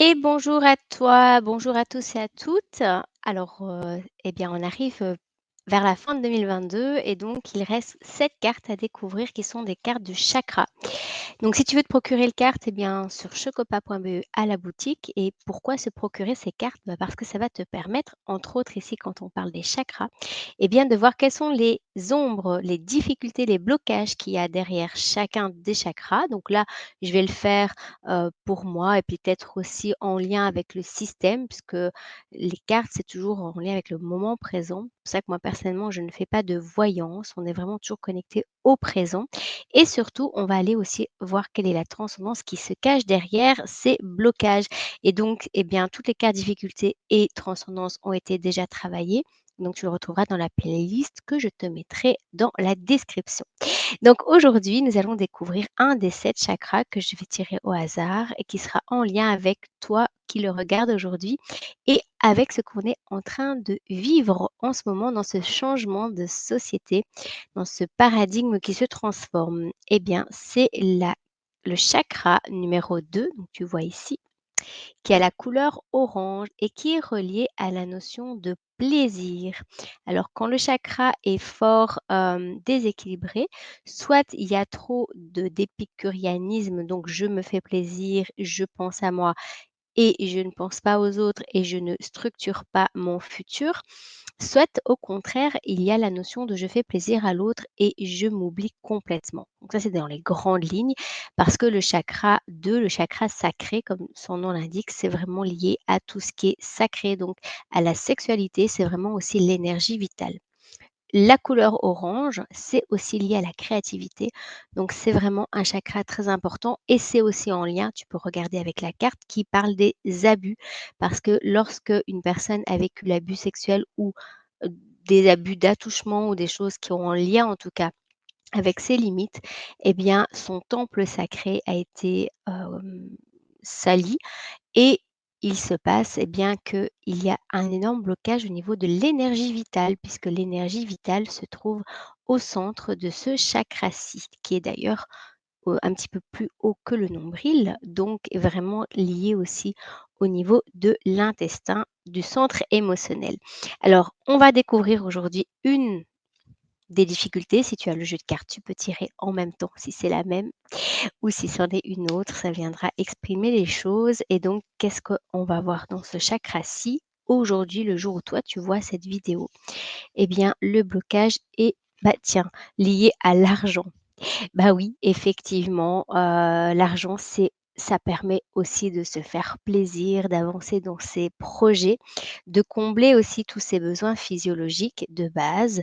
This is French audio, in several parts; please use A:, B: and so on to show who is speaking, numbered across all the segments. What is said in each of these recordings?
A: Et bonjour à toi, bonjour à tous et à toutes. Alors, eh bien, on arrive, vers la fin de 2022 et donc il reste 7 cartes à découvrir qui sont des cartes du chakra. Donc si tu veux te procurer le carte, eh bien, sur chocopa.be à la boutique. Et pourquoi se procurer ces cartes? Bah, parce que ça va te permettre, entre autres ici quand on parle des chakras, eh bien, de voir quelles sont les ombres, les difficultés, les blocages qu'il y a derrière chacun des chakras. Donc là, je vais le faire pour moi et puis peut-être aussi en lien avec le système, puisque les cartes, c'est toujours en lien avec le moment présent. C'est pour ça que moi, personnellement, je ne fais pas de voyance. On est vraiment toujours connecté au présent. Et surtout, on va aller aussi voir quelle est la transcendance qui se cache derrière ces blocages. Et donc, eh bien, toutes les cartes difficultés et transcendance ont été déjà travaillées. Donc, tu le retrouveras dans la playlist que je te mettrai dans la description. Donc aujourd'hui, nous allons découvrir un des 7 chakras que je vais tirer au hasard et qui sera en lien avec toi qui le regarde aujourd'hui et avec ce qu'on est en train de vivre en ce moment dans ce changement de société, dans ce paradigme qui se transforme. Eh bien, c'est le chakra numéro 2, donc tu vois ici, qui a la couleur orange et qui est relié à la notion de plaisir. Alors quand le chakra est fort déséquilibré, soit il y a trop d'épicurianisme, donc je me fais plaisir, je pense à moi et je ne pense pas aux autres et je ne structure pas mon futur. Soit au contraire, il y a la notion de je fais plaisir à l'autre et je m'oublie complètement. Donc ça, c'est dans les grandes lignes parce que le chakra 2, le chakra sacré, comme son nom l'indique, c'est vraiment lié à tout ce qui est sacré, donc à la sexualité, c'est vraiment aussi l'énergie vitale. La couleur orange, c'est aussi lié à la créativité. Donc, c'est vraiment un chakra très important et c'est aussi en lien, tu peux regarder avec la carte qui parle des abus. Parce que lorsque une personne a vécu l'abus sexuel ou euh, des abus d'attouchement ou des choses qui ont en lien en tout cas avec ses limites, eh bien, son temple sacré a été sali et il se passe, eh bien, qu'il y a un énorme blocage au niveau de l'énergie vitale, puisque l'énergie vitale se trouve au centre de ce chakra-ci, qui est d'ailleurs un petit peu plus haut que le nombril, donc est vraiment lié aussi au niveau de l'intestin, du centre émotionnel. Alors, on va découvrir aujourd'hui une des difficultés. Si tu as le jeu de cartes, tu peux tirer en même temps si c'est la même ou si c'en est une autre, ça viendra exprimer les choses. Et donc, qu'est-ce qu'on va voir dans ce chakra-ci aujourd'hui, le jour où toi tu vois cette vidéo? Eh bien, le blocage est, bah tiens, lié à l'argent. Bah oui, effectivement, l'argent, ça permet aussi de se faire plaisir, d'avancer dans ses projets, de combler aussi tous ses besoins physiologiques de base.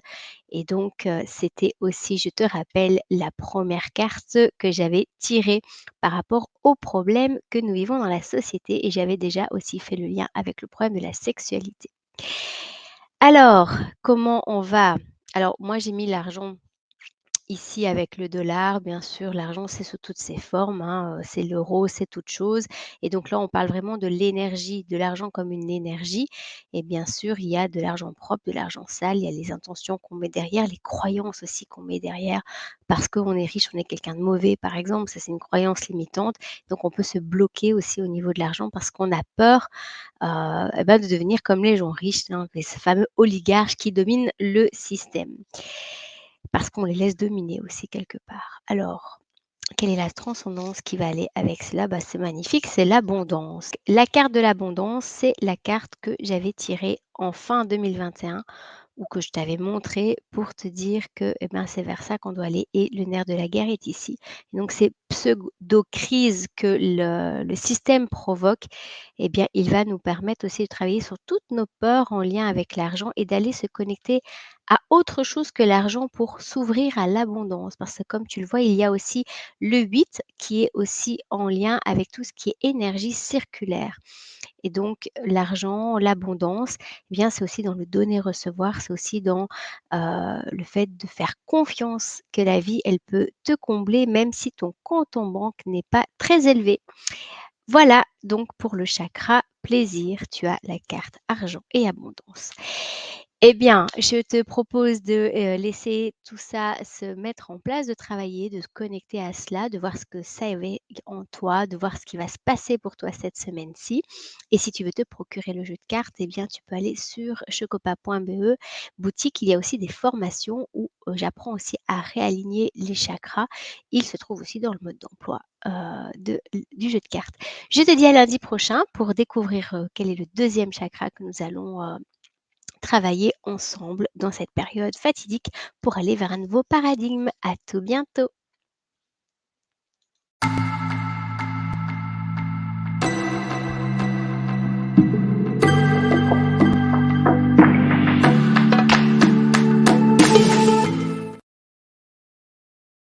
A: Et donc, c'était aussi, je te rappelle, la première carte que j'avais tirée par rapport aux problèmes que nous vivons dans la société et j'avais déjà aussi fait le lien avec le problème de la sexualité. Alors, comment on va? Alors moi, j'ai mis l'argent ici, avec le dollar, bien sûr, l'argent, c'est sous toutes ses formes, hein, c'est l'euro, c'est toute chose et donc là, on parle vraiment de l'énergie, de l'argent comme une énergie et bien sûr, il y a de l'argent propre, de l'argent sale, il y a les intentions qu'on met derrière, les croyances aussi qu'on met derrière. Parce qu'on est riche, on est quelqu'un de mauvais, par exemple, ça, c'est une croyance limitante. Donc on peut se bloquer aussi au niveau de l'argent parce qu'on a peur, et bah, de devenir comme les gens riches, hein, les fameux oligarques qui dominent le système. Parce qu'on les laisse dominer aussi quelque part. Alors, quelle est la transcendance qui va aller avec cela? Bah, c'est magnifique, c'est l'abondance. La carte de l'abondance, c'est la carte que j'avais tirée en fin 2021 ou que je t'avais montré pour te dire que, eh ben, c'est vers ça qu'on doit aller et le nerf de la guerre est ici. Donc ces pseudo-crises que le système provoque, eh bien, il va nous permettre aussi de travailler sur toutes nos peurs en lien avec l'argent et d'aller se connecter à autre chose que l'argent pour s'ouvrir à l'abondance. Parce que comme tu le vois, il y a aussi le 8 qui est aussi en lien avec tout ce qui est énergie circulaire. Et donc l'argent, l'abondance, eh bien, c'est aussi dans le donner-recevoir, c'est aussi dans, le fait de faire confiance que la vie, elle peut te combler même si ton compte en banque n'est pas très élevé. Voilà donc pour le chakra plaisir, tu as la carte argent et abondance. Eh bien, je te propose de, laisser tout ça se mettre en place, de travailler, de se connecter à cela, de voir ce que ça éveille en toi, de voir ce qui va se passer pour toi cette semaine-ci et si tu veux te procurer le jeu de cartes, eh bien, tu peux aller sur chocopa.be boutique. Il y a aussi des formations où, j'apprends aussi à réaligner les chakras. Il se trouve aussi dans le mode d'emploi, du jeu de cartes. Je te dis à lundi prochain pour découvrir, quel est le deuxième chakra que nous allons, travailler ensemble dans cette période fatidique pour aller vers un nouveau paradigme. À tout bientôt.